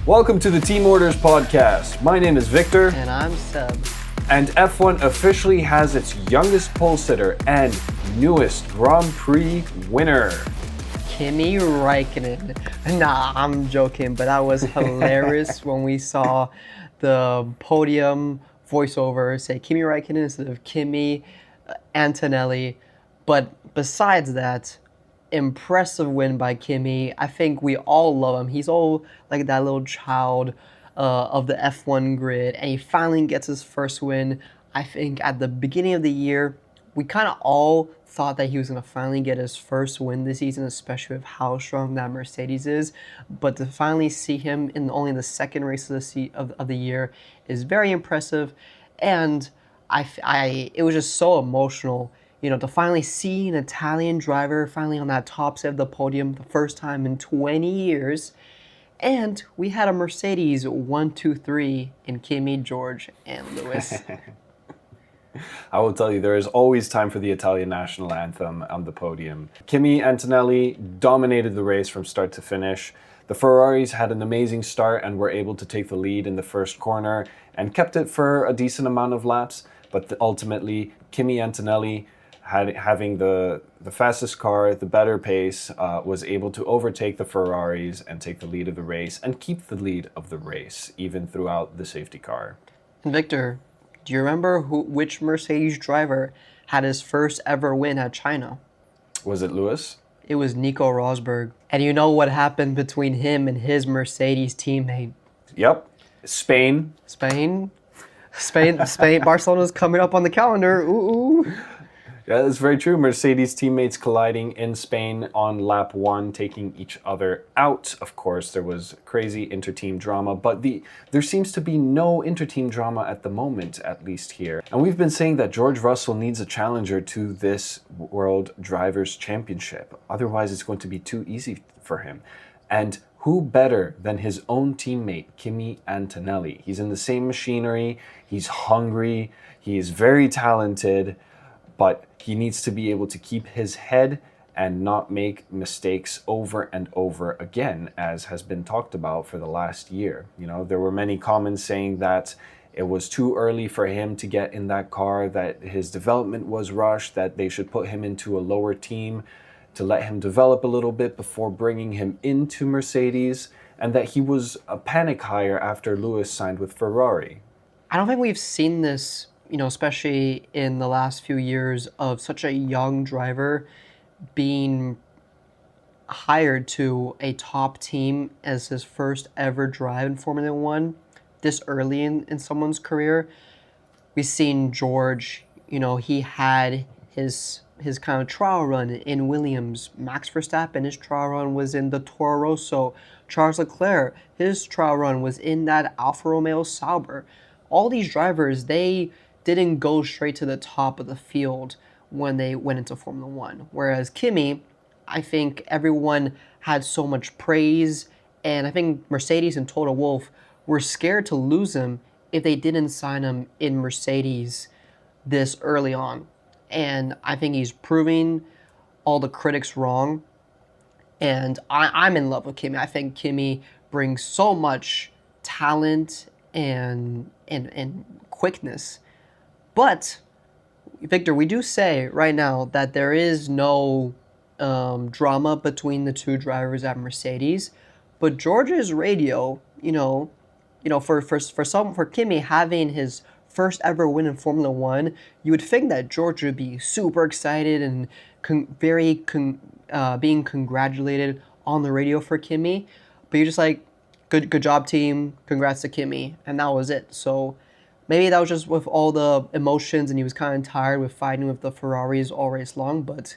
Welcome to the Team Orders podcast. My name is Victor. And I'm Seb. And F1 officially has its youngest pole sitter and newest Grand Prix winner. Kimi Räikkönen. Nah, I'm joking, but that was hilarious when we saw the podium voiceover say Kimi Räikkönen instead of Kimi Antonelli. But besides that, impressive win by Kimi. I think we all love him. He's all like that little child of the F1 grid, and he finally gets his first win. I think at the beginning of the year, we kind of all thought that he was going to finally get his first win this season, especially with how strong that Mercedes is. But to finally see him in only the second race of the year is very impressive, and it was just so emotional. You know, to finally see an Italian driver finally on that top side of the podium the first time in 20 years. And we had a Mercedes 1, 2, 3 in Kimi, George, and Lewis. I will tell you, there is always time for the Italian national anthem on the podium. Kimi Antonelli dominated the race from start to finish. The Ferraris had an amazing start and were able to take the lead in the first corner and kept it for a decent amount of laps. But ultimately, Kimi Antonelli, having the fastest car, the better pace, was able to overtake the Ferraris and take the lead of the race and keep the lead of the race, even throughout the safety car. And Victor, do you remember which Mercedes driver had his first ever win at China? Was it Lewis? It was Nico Rosberg. And you know what happened between him and his Mercedes teammate? Yep. Spain. Barcelona's coming up on the calendar. Ooh. Yeah, that's very true. Mercedes teammates colliding in Spain on lap 1, taking each other out. Of course, there was crazy inter-team drama, but there seems to be no inter-team drama at the moment, at least here. And we've been saying that George Russell needs a challenger to this World Drivers' Championship. Otherwise, it's going to be too easy for him. And who better than his own teammate, Kimi Antonelli? He's in the same machinery, he's hungry, he is very talented, but he needs to be able to keep his head and not make mistakes over and over again, as has been talked about for the last year. You know, there were many comments saying that it was too early for him to get in that car, that his development was rushed, that they should put him into a lower team to let him develop a little bit before bringing him into Mercedes, and that he was a panic hire after Lewis signed with Ferrari. I don't think we've seen this, you know, especially in the last few years, of such a young driver being hired to a top team as his first ever drive in Formula One this early in someone's career. We've seen George, you know, he had his kind of trial run in Williams. Max Verstappen, his trial run was in the Toro Rosso. Charles Leclerc, his trial run was in that Alfa Romeo Sauber. All these drivers, they didn't go straight to the top of the field when they went into Formula One. Whereas Kimi, I think everyone had so much praise, and I think Mercedes and Toto Wolff were scared to lose him if they didn't sign him in Mercedes this early on. And I think he's proving all the critics wrong. And I'm in love with Kimi. I think Kimi brings so much talent and quickness. But, Victor, we do say right now that there is no drama between the two drivers at Mercedes. But George's radio, for Kimi having his first ever win in Formula One, you would think that George would be super excited and being congratulated on the radio for Kimi. But you're just like, good job, team. Congrats to Kimi, and that was it. So maybe that was just with all the emotions, and he was kind of tired with fighting with the Ferraris all race long. But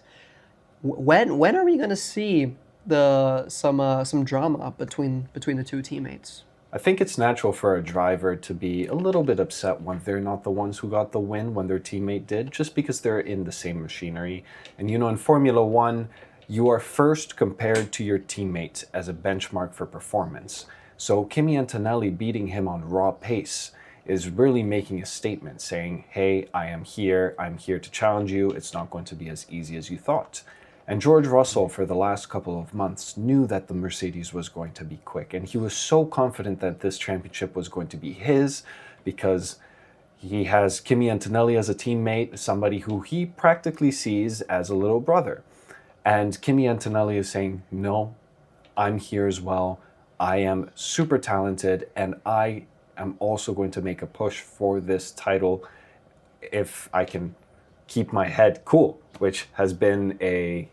when are we gonna see some drama between the two teammates? I think it's natural for a driver to be a little bit upset when they're not the ones who got the win when their teammate did, just because they're in the same machinery. And you know, in Formula One, you are first compared to your teammate as a benchmark for performance. So Kimi Antonelli beating him on raw pace is really making a statement saying, hey, I'm here to challenge you. It's not going to be as easy as you thought. And George Russell, for the last couple of months, knew that the Mercedes was going to be quick. And he was so confident that this championship was going to be his because he has Kimi Antonelli as a teammate, somebody who he practically sees as a little brother. And Kimi Antonelli is saying, no, I'm here as well. I am super talented, and I am also going to make a push for this title if I can keep my head cool, which has been a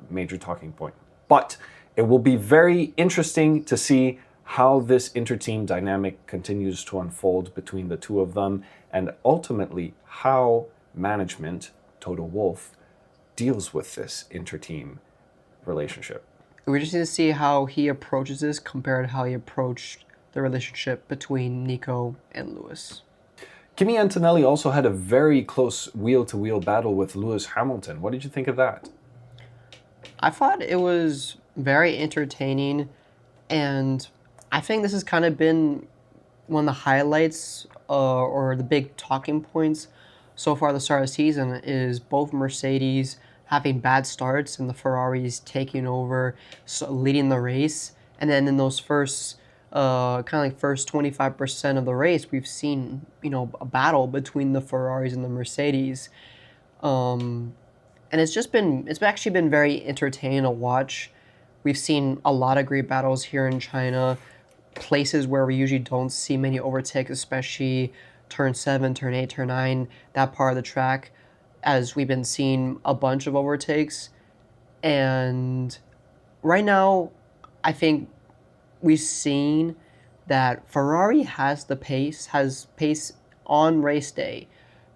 major talking point. But it will be very interesting to see how this inter-team dynamic continues to unfold between the two of them, and ultimately how management, Toto Wolff, deals with this inter-team relationship. We just need to see how he approaches this compared to how he approached the relationship between Nico and Lewis. Kimi Antonelli also had a very close wheel-to-wheel battle with Lewis Hamilton. What did you think of that? I thought it was very entertaining, and I think this has kind of been one of the highlights or the big talking points so far at the start of the season is both Mercedes having bad starts and the Ferraris taking over, so leading the race. And then in those first, kind of like first 25% of the race, we've seen, a battle between the Ferraris and the Mercedes. And it's actually been very entertaining to watch. We've seen a lot of great battles here in China, places where we usually don't see many overtakes, especially turn 7, turn 8, turn 9, that part of the track, as we've been seeing a bunch of overtakes. And right now, I think we've seen that Ferrari has pace on race day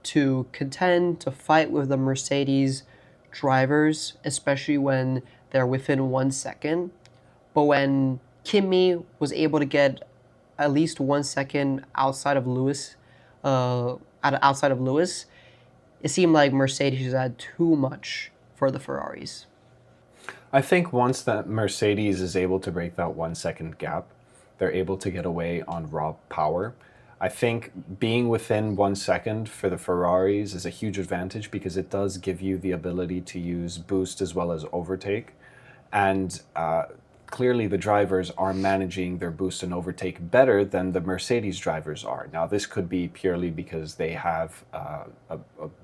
to contend, to fight with the Mercedes drivers, especially when they're within 1 second. But when Kimi was able to get at least 1 second outside of Lewis, it seemed like Mercedes had too much for the Ferraris. I think once that Mercedes is able to break that 1 second gap, they're able to get away on raw power. I think being within 1 second for the Ferraris is a huge advantage because it does give you the ability to use boost as well as overtake. And clearly the drivers are managing their boost and overtake better than the Mercedes drivers are. Now, this could be purely because they have a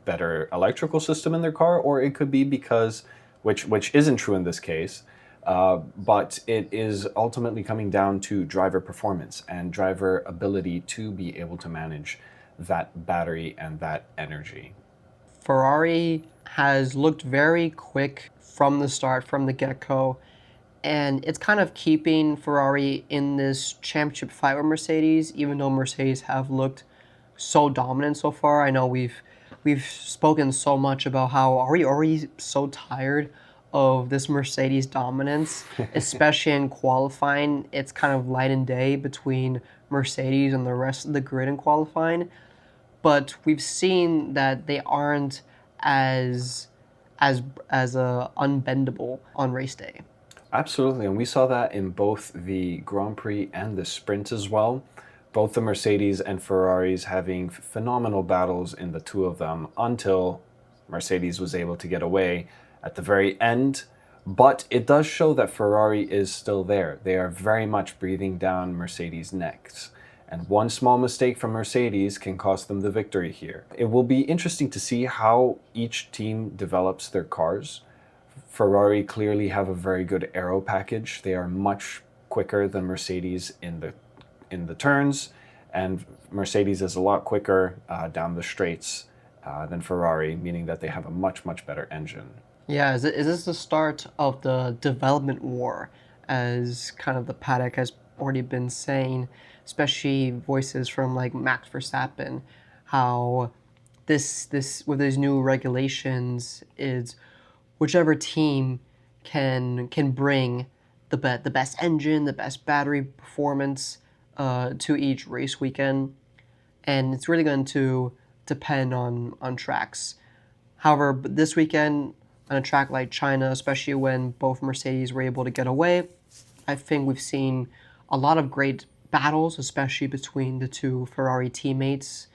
better electrical system in their car, or it could be because, which isn't true in this case, but it is ultimately coming down to driver performance and driver ability to be able to manage that battery and that energy. Ferrari has looked very quick from the start, from the get-go, and it's kind of keeping Ferrari in this championship fight with Mercedes, even though Mercedes have looked so dominant so far. I know we've spoken so much about how are we already so tired of this Mercedes dominance, especially in qualifying. It's kind of light and day between Mercedes and the rest of the grid in qualifying, but we've seen that they aren't as unbendable on race day. Absolutely, and we saw that in both the Grand Prix and the sprint as well. Both the Mercedes and Ferraris having phenomenal battles in the two of them until Mercedes was able to get away at the very end. But it does show that Ferrari is still there. They are very much breathing down Mercedes' necks. And one small mistake from Mercedes can cost them the victory here. It will be interesting to see how each team develops their cars. Ferrari clearly have a very good aero package. They are much quicker than Mercedes in the turns, and Mercedes is a lot quicker down the straights than Ferrari, meaning that they have a much better engine. Yeah, is this the start of the development war, as kind of the paddock has already been saying, especially voices from like Max Verstappen, how this with these new regulations is whichever team can bring the best engine, the best battery performance to each race weekend, and it's really going to depend on tracks. However, this weekend on a track like China, especially when both Mercedes were able to get away, I think we've seen a lot of great battles, especially between the two Ferrari teammates,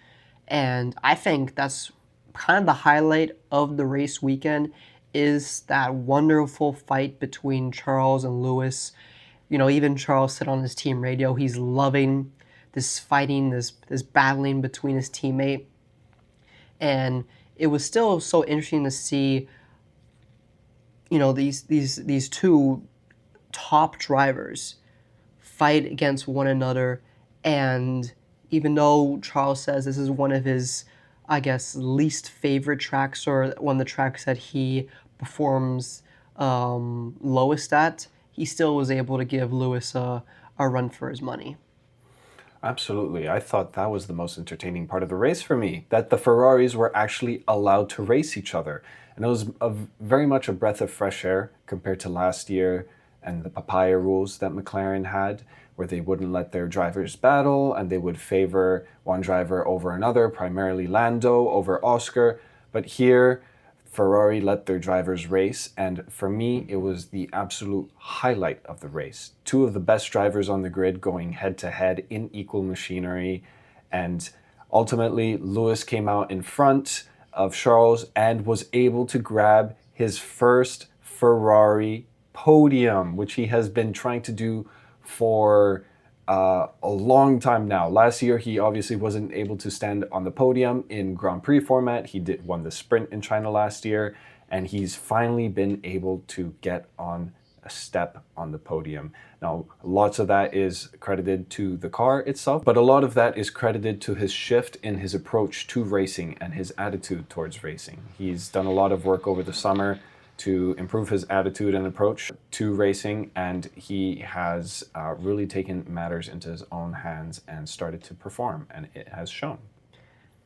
and I think that's kind of the highlight of the race weekend is that wonderful fight between Charles and Lewis. Even Charles said on his team radio he's loving this fighting, this battling between his teammate. And it was still so interesting to see, these two top drivers fight against one another. And even though Charles says this is one of his, I guess, least favorite tracks, or one of the tracks that he performs lowest at, he still was able to give Lewis a run for his money. Absolutely. I thought that was the most entertaining part of the race for me, that the Ferraris were actually allowed to race each other. And it was very much a breath of fresh air compared to last year and the papaya rules that McLaren had, where they wouldn't let their drivers battle and they would favor one driver over another, primarily Lando over Oscar. But here, Ferrari let their drivers race, and for me, it was the absolute highlight of the race. Two of the best drivers on the grid going head-to-head in equal machinery, and ultimately, Lewis came out in front of Charles and was able to grab his first Ferrari podium, which he has been trying to do for a long time now. Last year, he obviously wasn't able to stand on the podium in Grand Prix format. He won the sprint in China last year, and he's finally been able to get on a step on the podium. Now, lots of that is credited to the car itself, but a lot of that is credited to his shift in his approach to racing and his attitude towards racing. He's done a lot of work over the summer to improve his attitude and approach to racing, and he has really taken matters into his own hands and started to perform, and it has shown.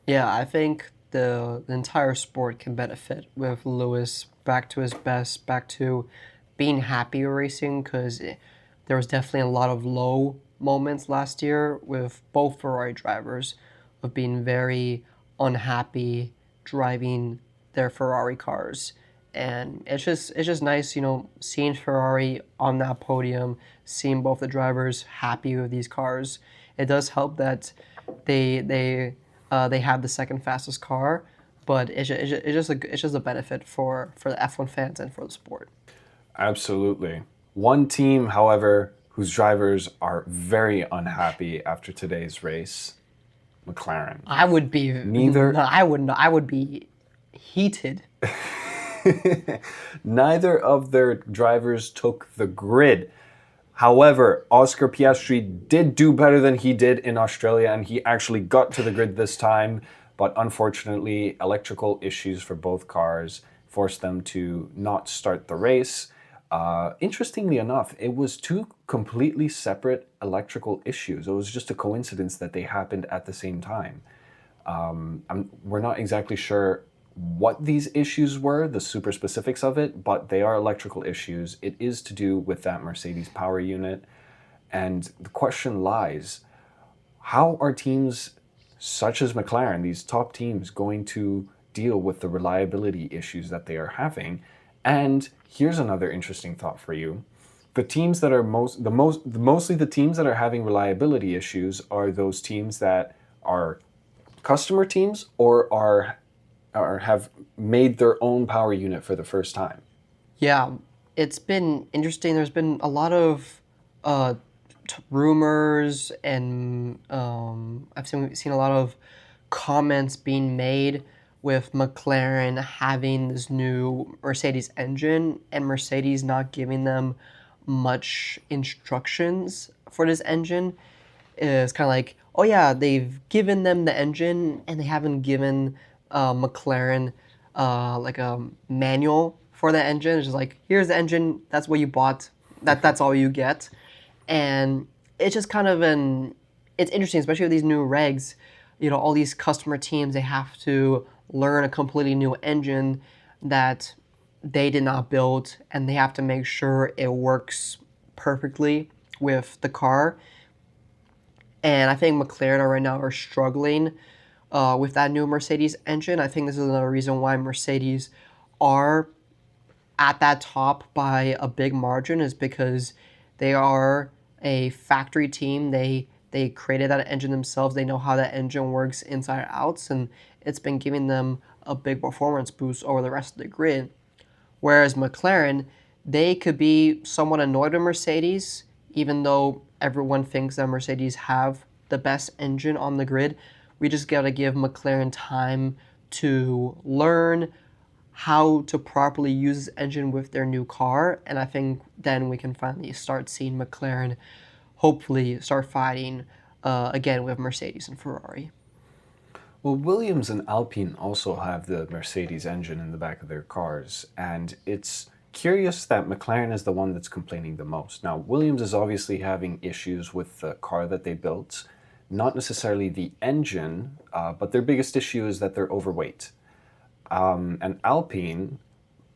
Yeah, I think the entire sport can benefit with Lewis back to his best, back to being happy with racing, because there was definitely a lot of low moments last year with both Ferrari drivers of being very unhappy driving their Ferrari cars. And it's just nice, seeing Ferrari on that podium, seeing both the drivers happy with these cars. It does help that they have the second fastest car, but it's just a benefit for the F1 fans and for the sport. Absolutely. One team, however, whose drivers are very unhappy after today's race, McLaren. I would be Neither. No, I would not. I would be heated. Neither of their drivers took the grid. However, Oscar Piastri did do better than he did in Australia, and he actually got to the grid this time. But unfortunately, electrical issues for both cars forced them to not start the race. Interestingly enough, it was two completely separate electrical issues. It was just a coincidence that they happened at the same time. We're not exactly sure what these issues were, the super specifics of it, but they are electrical issues. It is to do with that Mercedes power unit. And the question lies, how are teams such as McLaren, these top teams, going to deal with the reliability issues that they are having? And here's another interesting thought for you. The teams that are mostly the teams that are having reliability issues are those teams that are customer teams or have made their own power unit for the first time. Yeah, it's been interesting. There's been a lot of rumors, and I've seen a lot of comments being made with McLaren having this new Mercedes engine and Mercedes not giving them much instructions for this engine. It's kind of like, oh yeah, they've given them the engine and they haven't given McLaren like a manual for the engine. It's just like, here's the engine, that's what you bought, that's all you get. And it's just kind of it's interesting, especially with these new regs, all these customer teams, they have to learn a completely new engine that they did not build, and they have to make sure it works perfectly with the car. And I think McLaren right now are struggling with that new Mercedes engine. I think this is another reason why Mercedes are at that top by a big margin, is because they are a factory team. They created that engine themselves. They know how that engine works inside out, and it's been giving them a big performance boost over the rest of the grid. Whereas McLaren, they could be somewhat annoyed with Mercedes, even though everyone thinks that Mercedes have the best engine on the grid. We just got to give McLaren time to learn how to properly use this engine with their new car. And I think then we can finally start seeing McLaren hopefully start fighting again with Mercedes and Ferrari. Well, Williams and Alpine also have the Mercedes engine in the back of their cars, and it's curious that McLaren is the one that's complaining the most. Now, Williams is obviously having issues with the car that they built, not necessarily the engine, but their biggest issue is that they're overweight. And Alpine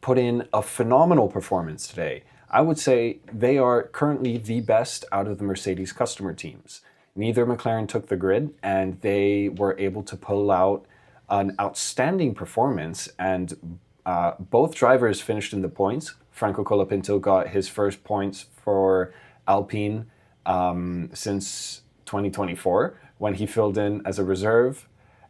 put in a phenomenal performance today. I would say they are currently the best out of the Mercedes customer teams. Neither McLaren took the grid, and they were able to pull out an outstanding performance, and both drivers finished in the points. Franco Colapinto got his first points for Alpine since 2024 when he filled in as a reserve.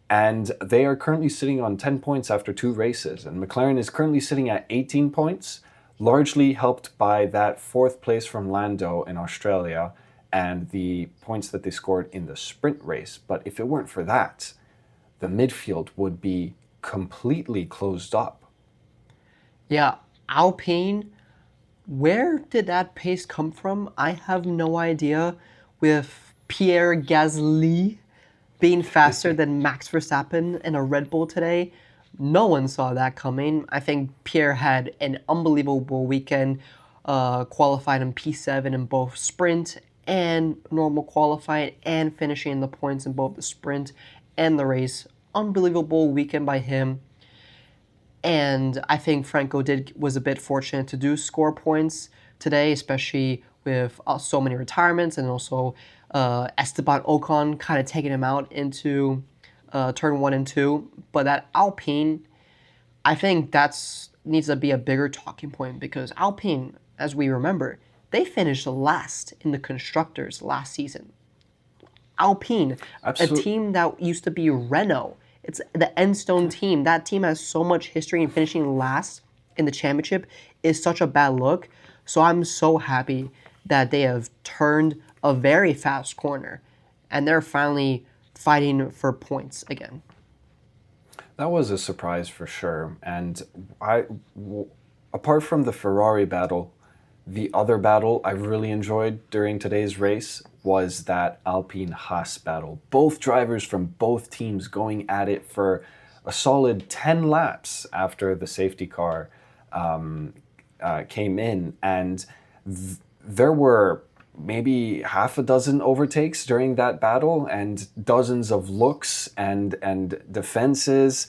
And they are currently sitting on 10 points after 2 races. And McLaren is currently sitting at 18 points, largely helped by that 4th place from Lando in Australia and the points that they scored in the sprint race. But if it weren't for that, the midfield would be completely closed up. Yeah, Alpine, where did that pace come from? I have no idea. With Pierre Gasly being faster than Max Verstappen in a Red Bull today, no one saw that coming. I think Pierre had an unbelievable weekend, qualified in P7 in both sprint and normal qualifying, and finishing the points in both the sprint and the race. Unbelievable weekend by him. And I think Franco was a bit fortunate to do score points today, especially with so many retirements, and also Esteban Ocon kind of taking him out into turn 1 and 2. But that Alpine, I think that's needs to be a bigger talking point, because Alpine, as we remember, they finished last in the constructors last season. Alpine, a team that used to be Renault. It's the Enstone team. That team has so much history, and finishing last in the championship is such a bad look. So I'm so happy that they have turned a very fast corner, and they're finally fighting for points again. That was a surprise for sure. And apart from the Ferrari battle, the other battle I really enjoyed during today's race was that Alpine-Haas battle. Both drivers from both teams going at it for a solid 10 laps after the safety car came in. And there were maybe half a dozen overtakes during that battle, and dozens of looks and defenses.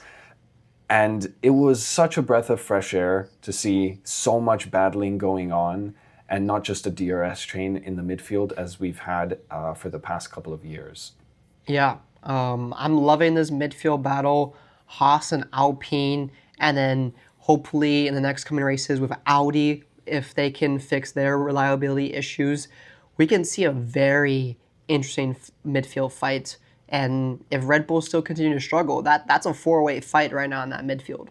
And it was such a breath of fresh air to see so much battling going on, and not just a DRS train in the midfield as we've had for the past couple of years. Yeah, I'm loving this midfield battle, Haas and Alpine, and then hopefully in the next coming races with Audi, if they can fix their reliability issues, we can see a very interesting midfield fight. And if Red Bull still continue to struggle, that's a 4-way fight right now in that midfield.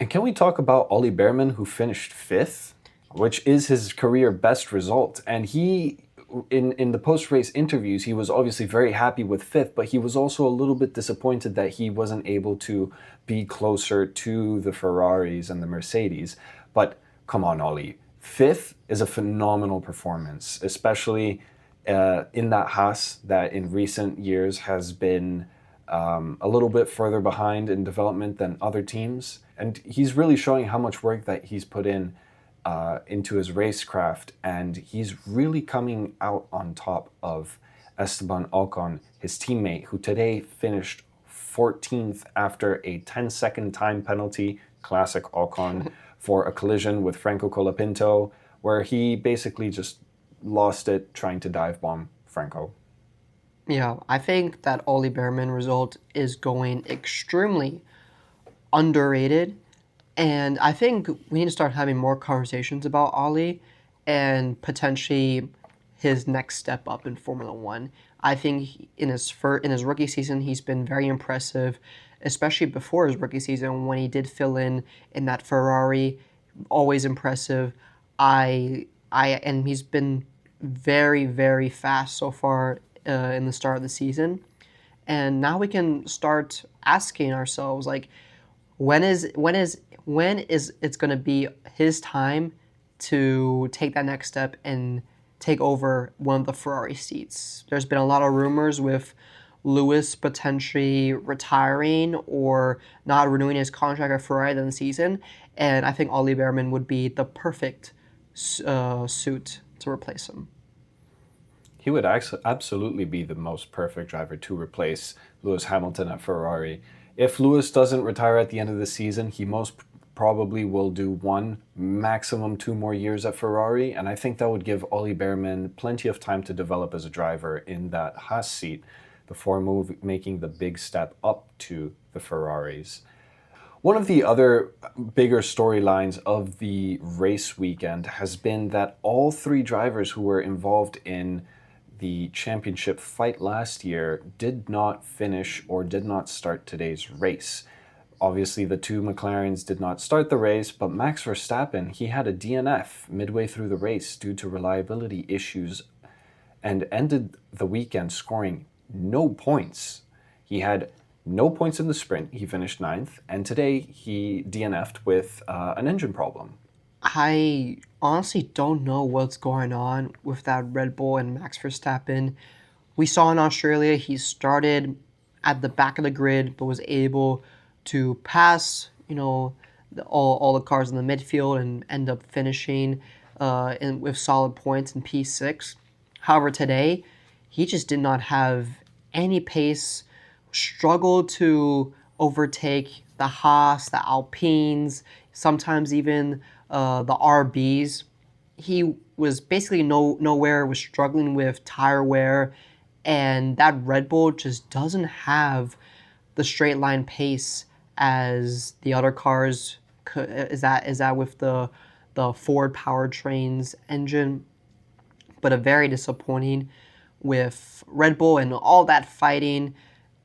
And can we talk about Ollie Behrman, who finished 5th, which is his career best result? And he, in the post-race interviews, he was obviously very happy with 5th, but he was also a little bit disappointed that he wasn't able to be closer to the Ferraris and the Mercedes. But come on, Ollie. 5th is a phenomenal performance, especially in that Haas that in recent years has been a little bit further behind in development than other teams. And he's really showing how much work that he's put in into his racecraft, and he's really coming out on top of Esteban Ocon, his teammate, who today finished 14th after a 10-second time penalty, classic Ocon, for a collision with Franco Colapinto, where he basically just lost it trying to dive bomb Franco. Yeah, I think that Ollie Behrman result is going extremely underrated. And I think we need to start having more conversations about Ollie and potentially his next step up in Formula One. I think in his rookie season, he's been very impressive, especially before his rookie season when he did fill in that Ferrari always impressive. And he's been very, very fast so far in the start of the season. And now we can start asking ourselves, like, when is it's going to be his time to take that next step and take over one of the Ferrari seats? There's been a lot of rumors with Lewis potentially retiring or not renewing his contract at Ferrari this season, and I think Ollie Behrman would be the perfect suit to replace him. He would absolutely be the most perfect driver to replace Lewis Hamilton at Ferrari. If Lewis doesn't retire at the end of the season, he most probably will do 1, maximum 2 more years at Ferrari, and I think that would give Ollie Behrman plenty of time to develop as a driver in that Haas seat before making the big step up to the Ferraris. One of the other bigger storylines of the race weekend has been that all 3 drivers who were involved in the championship fight last year did not finish or did not start today's race. Obviously, the 2 McLarens did not start the race, but Max Verstappen, he had a DNF midway through the race due to reliability issues and ended the weekend scoring no points. He had no points in the sprint. He finished 9th, and today he DNF'd with an engine problem. I honestly don't know what's going on with that Red Bull and Max Verstappen. We saw in Australia he started at the back of the grid but was able to pass, all the cars in the midfield and end up finishing with solid points in P6. However, today he just did not have any pace, struggled to overtake the Haas, the Alpines, sometimes even the RBs. He was basically nowhere, was struggling with tire wear, and that Red Bull just doesn't have the straight line pace as the other cars. Is that with the Ford powertrains engine? But a very disappointing with Red Bull and all that fighting,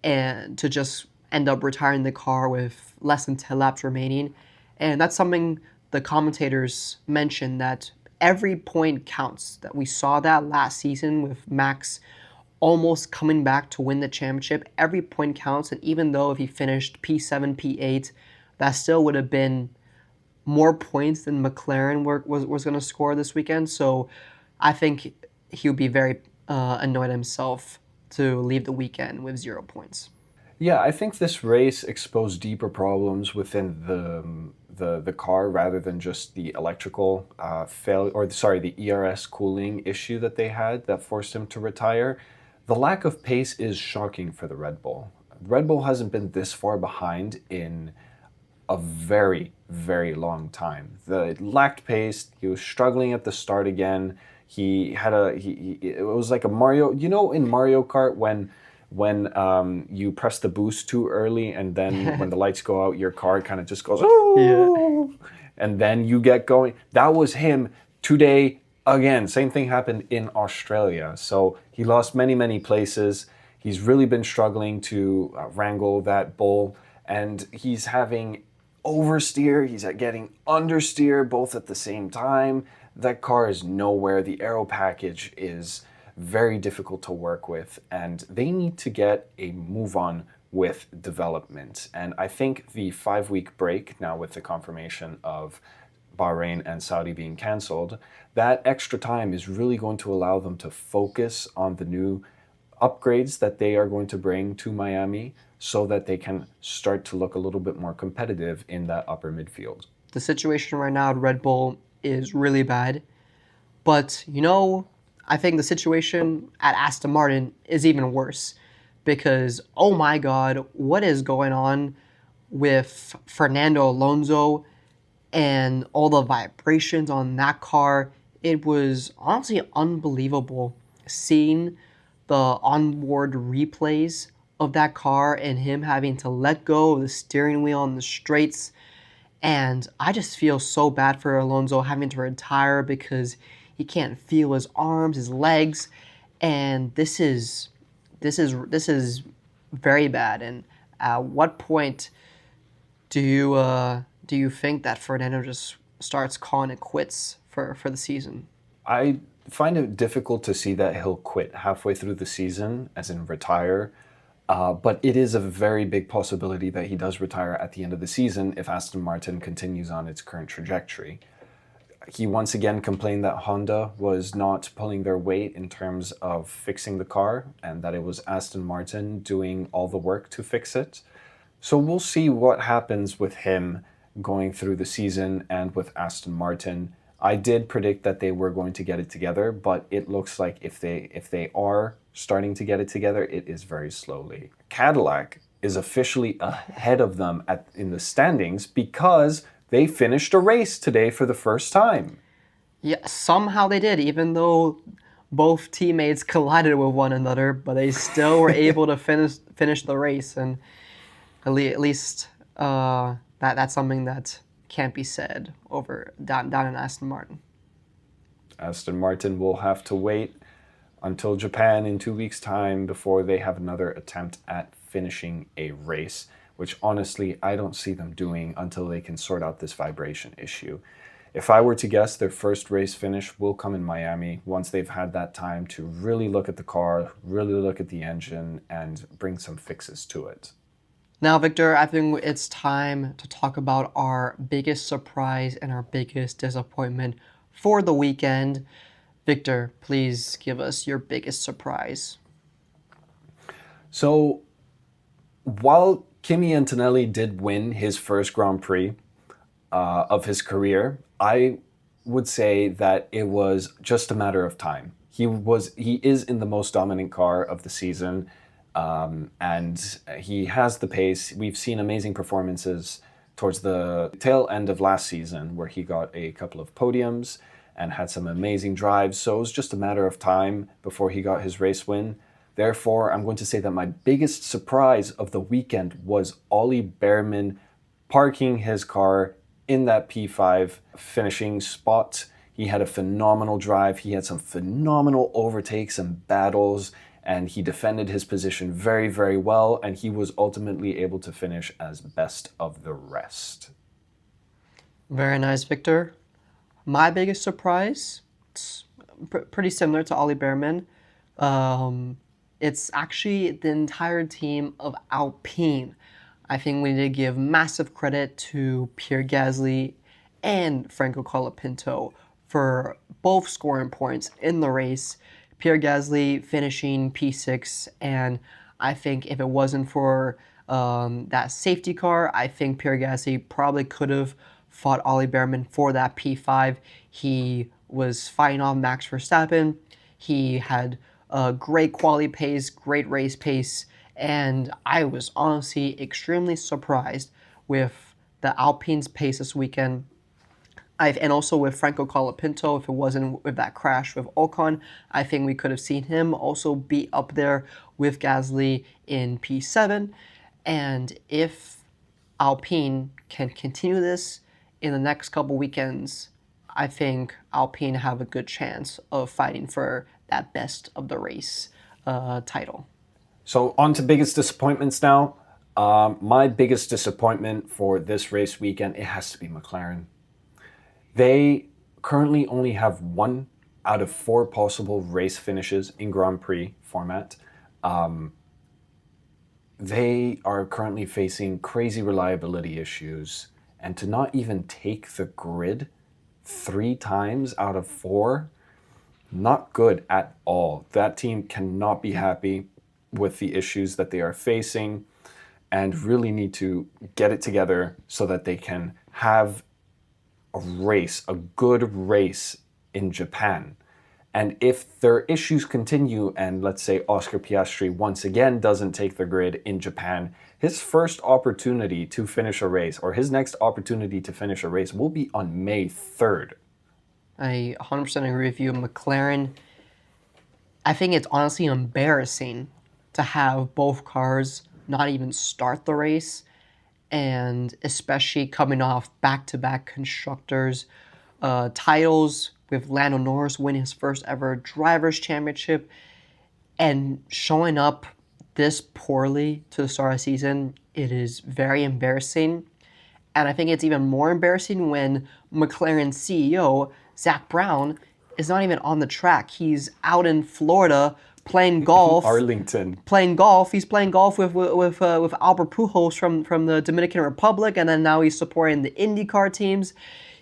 and to just end up retiring the car with less than 10 laps remaining. And that's something the commentators mentioned, that every point counts. That we saw that last season with Max almost coming back to win the championship. Every point counts, and even though if he finished P7, P8, that still would have been more points than McLaren was going to score this weekend. So I think he would be very annoyed himself to leave the weekend with 0 points. Yeah, I think this race exposed deeper problems within the car rather than just the electrical the ERS cooling issue that they had that forced him to retire. The lack of pace is shocking for the Red Bull. Red Bull hasn't been this far behind in a very, very long time. It lacked pace. He was struggling at the start again. It was like a Mario, in Mario Kart when you press the boost too early, and then when the lights go out, your car kind of just goes, oh, yeah. And then you get going. That was him today again. Same thing happened in Australia. So he lost many, many places. He's really been struggling to wrangle that bull, and he's having oversteer. He's getting understeer both at the same time. That car is nowhere. The aero package is very difficult to work with, and they need to get a move on with development. And I think the 5-week break, now with the confirmation of Bahrain and Saudi being cancelled, that extra time is really going to allow them to focus on the new upgrades that they are going to bring to Miami so that they can start to look a little bit more competitive in that upper midfield. The situation right now at Red Bull is really bad, but I think the situation at Aston Martin is even worse, because, oh my God, what is going on with Fernando Alonso and all the vibrations on that car? It was honestly unbelievable seeing the onboard replays of that car and him having to let go of the steering wheel on the straights. And I just feel so bad for Alonso having to retire because he can't feel his arms, his legs, and this is very bad. And at what point do you think that Fernando just starts calling it quits for the season. I find it difficult to see that he'll quit halfway through the season, as in retire. But it is a very big possibility that he does retire at the end of the season if Aston Martin continues on its current trajectory. He once again complained that Honda was not pulling their weight in terms of fixing the car and that it was Aston Martin doing all the work to fix it. So we'll see what happens with him going through the season and with Aston Martin. I did predict that they were going to get it together, but it looks like if they are starting to get it together, it is very slowly. Cadillac is officially ahead of them in the standings because they finished a race today for the first time. Yeah, somehow they did, even though both teammates collided with one another, but they still were able to finish the race, and at least that's something that can't be said over down in Aston Martin. Aston Martin will have to wait until Japan in 2 weeks' time before they have another attempt at finishing a race, which honestly I don't see them doing until they can sort out this vibration issue. If I were to guess, their first race finish will come in Miami once they've had that time to really look at the car, really look at the engine, and bring some fixes to it. Now, Victor, I think it's time to talk about our biggest surprise and our biggest disappointment for the weekend. Victor, please give us your biggest surprise. So, while Kimi Antonelli did win his first Grand Prix of his career, I would say that it was just a matter of time. He is in the most dominant car of the season. And he has the pace. We've seen amazing performances towards the tail end of last season where he got a couple of podiums and had some amazing drives. So it was just a matter of time before he got his race win. Therefore, I'm going to say that my biggest surprise of the weekend was Ollie Behrman parking his car in that P5 finishing spot. He had a phenomenal drive. He had some phenomenal overtakes and battles, and he defended his position very, very well, and he was ultimately able to finish as best of the rest. Very nice, Victor. My biggest surprise, it's pretty similar to Ollie Behrman. It's actually the entire team of Alpine. I think we need to give massive credit to Pierre Gasly and Franco Colapinto for both scoring points in the race. Pierre Gasly finishing P6, and I think if it wasn't for that safety car, I think Pierre Gasly probably could have fought Ollie Behrman for that P5. He was fighting off Max Verstappen. He had a great quality pace, great race pace, and I was honestly extremely surprised with the Alpine's pace this weekend. And also with Franco Colapinto, if it wasn't with that crash with Ocon, I think we could have seen him also be up there with Gasly in P7. And if Alpine can continue this in the next couple weekends, I think Alpine have a good chance of fighting for that best of the race title. So on to biggest disappointments now. My biggest disappointment for this race weekend, it has to be McLaren. They currently only have 1 out of 4 possible race finishes in Grand Prix format. They are currently facing crazy reliability issues, and to not even take the grid 3 times out of 4, not good at all. That team cannot be happy with the issues that they are facing and really need to get it together so that they can have a good race in Japan. And if their issues continue and let's say Oscar Piastri once again doesn't take the grid in Japan, his first opportunity to finish a race or his next opportunity to finish a race will be on May 3rd. I 100% agree with you. McLaren, I think it's honestly embarrassing to have both cars not even start the race, and especially coming off back-to-back constructors titles with Lando Norris winning his first ever Drivers' Championship and showing up this poorly to the start of the season. It is very embarrassing. And I think it's even more embarrassing when McLaren's CEO, Zach Brown, is not even on the track. He's out in Florida playing golf. Arlington. Playing golf. He's playing golf with Albert Pujols from the Dominican Republic, and then now he's supporting the IndyCar teams.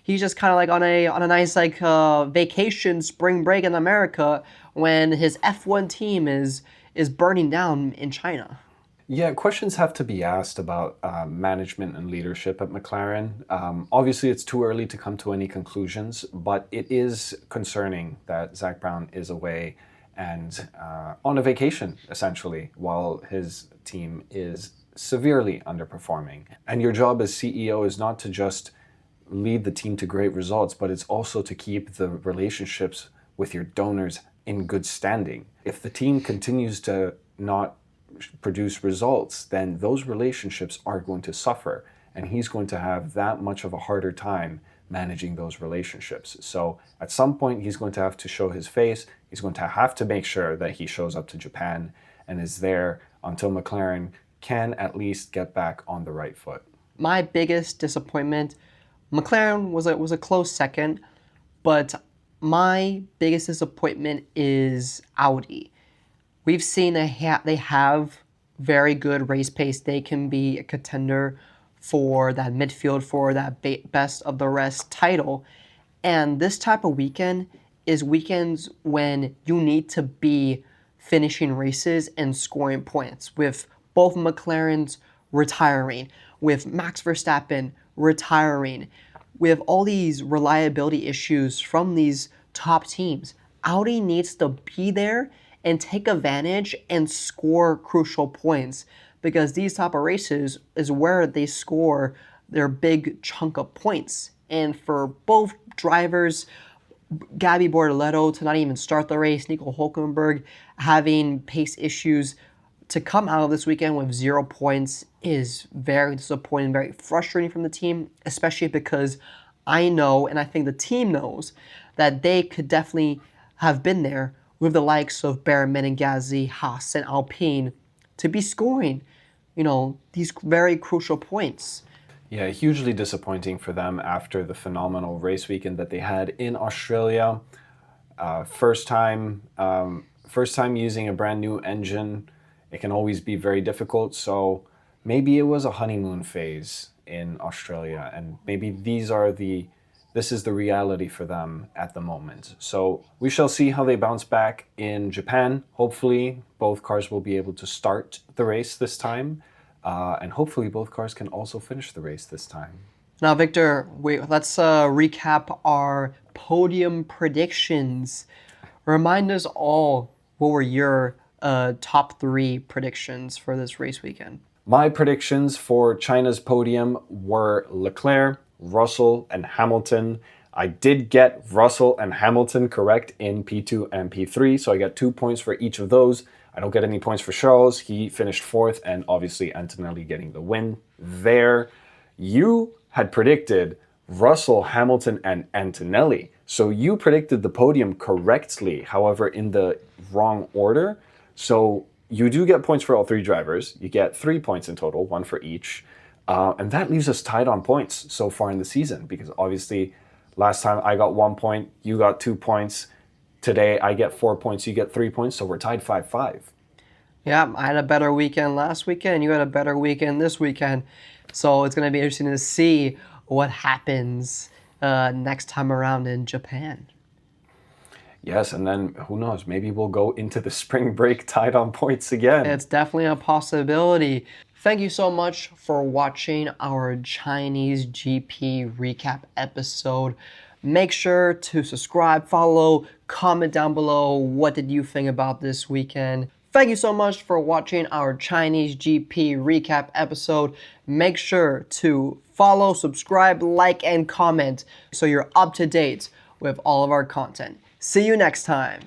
He's just kind of like on a nice vacation spring break in America when his F1 team is burning down in China. Yeah, questions have to be asked about management and leadership at McLaren. Obviously, it's too early to come to any conclusions, but it is concerning that Zach Brown is away and on a vacation, essentially, while his team is severely underperforming. And your job as CEO is not to just lead the team to great results, but it's also to keep the relationships with your donors in good standing. If the team continues to not produce results, then those relationships are going to suffer, and he's going to have that much of a harder time managing those relationships. So at some point, he's going to have to show his face. He's going to have to make sure that he shows up to Japan and is there until McLaren can at least get back on the right foot. My biggest disappointment, McLaren was a close second, but my biggest disappointment is Audi. We've seen they have very good race pace. They can be a contender for that midfield, for that best of the rest title. And this type of weekend is weekends when you need to be finishing races and scoring points, with both McLarens retiring, with Max Verstappen retiring, with all these reliability issues from these top teams. Audi needs to be there and take advantage and score crucial points, because these type of races is where they score their big chunk of points. And for both drivers, Gabby Bortoleto to not even start the race, Nico Hülkenberg having pace issues, to come out of this weekend with 0 points is very disappointing, very frustrating from the team, especially because I know, and I think the team knows, that they could definitely have been there with the likes of Behrman and Gasly, Haas and Alpine to be scoring, these very crucial points. Yeah, hugely disappointing for them after the phenomenal race weekend that they had in Australia. First time using a brand new engine. It can always be very difficult. So maybe it was a honeymoon phase in Australia, and maybe this is the reality for them at the moment. So we shall see how they bounce back in Japan. Hopefully both cars will be able to start the race this time. And hopefully both cars can also finish the race this time. Now, Victor, let's recap our podium predictions. Remind us all, what were your top 3 predictions for this race weekend? My predictions for China's podium were Leclerc, Russell, and Hamilton. I did get Russell and Hamilton correct in P2 and P3, so I got 2 points for each of those. I don't get any points for Charles. He finished 4th, and obviously Antonelli getting the win there. You had predicted Russell, Hamilton, and Antonelli. So you predicted the podium correctly, however, in the wrong order. So you do get points for all 3 drivers. You get 3 points in total, 1 for each. And that leaves us tied on points so far in the season, because obviously last time I got 1 point, you got 2 points. Today I get 4 points, you get 3 points, so we're tied 5-5. Yeah, I had a better weekend last weekend. You had a better weekend this weekend. So it's going to be interesting to see what happens next time around in Japan. Yes, and then who knows, maybe we'll go into the spring break tied on points again. It's definitely a possibility. Thank you so much for watching our Chinese GP recap episode. Make sure to subscribe, follow, comment down below. What did you think about this weekend? Thank you so much for watching our Chinese GP recap episode. Make sure to follow, subscribe, like, and comment so you're up to date with all of our content. See you next time.